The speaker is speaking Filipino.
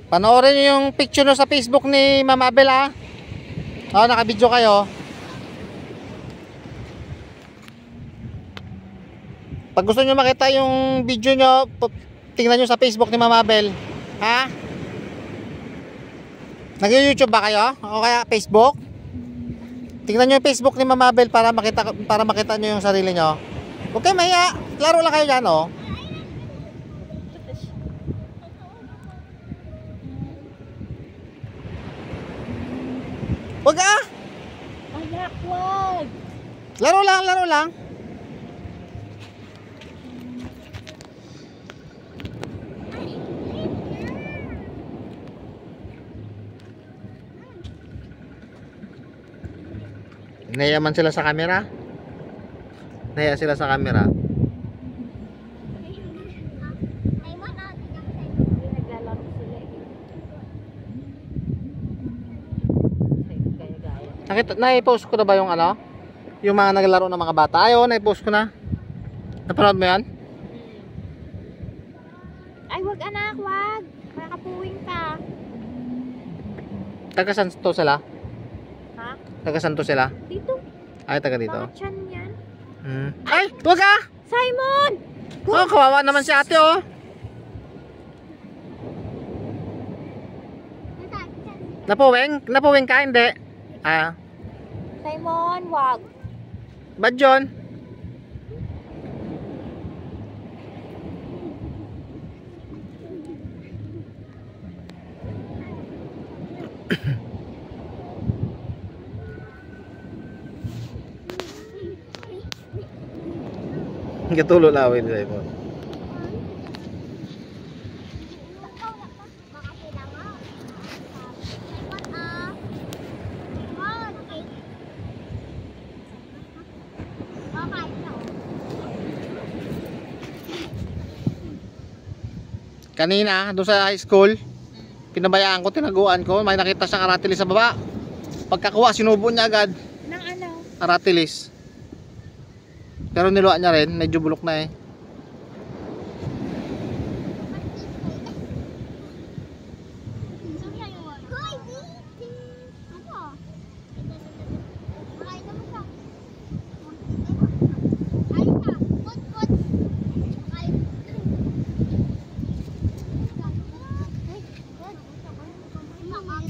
Panoorin nyo yung picture no sa Facebook ni Ma'am Abel ha. Oh, naka-video kayo. Pag gusto nyo makita yung video nyo, tingnan nyo sa Facebook ni Ma'am Abel. Ha? Nag-YouTube ba kayo? O kaya Facebook? Tingnan nyo yung Facebook ni Ma'am Abel para makita nyo yung sarili nyo. Okay, maya. Laro lang kayo dyan, oh. Wag ah! Anak, wag! Laro lang, laro lang. Nayaman sila sa camera. Naya sila sa camera. Nakita, na-post ko na ba yung ano? Yung mga naglalaro ng mga bata? Ayaw, na-post ko na. Napanood mo yan? Ay, wag anak, wag! Makapuwing ka. Taga-san to sila? Ha? Taga-san to sila? Dito. Ay, taga dito. Mga tiyan yan. Ay, wag ah! Simon! Oh, kawawa naman si ate oh. Napuwing ka, hindi? Ah, Simon, wag! ba't yun? Gatulo lawin sa mo. Kanina, doon sa high school, pinabayaan ko, tinaguan ko, may nakita siyang aratilis sa baba. Pagkakuha, sinubo niya agad. Nang ano? Aratilis. Pero niluwa niya rin, medyo bulok na eh.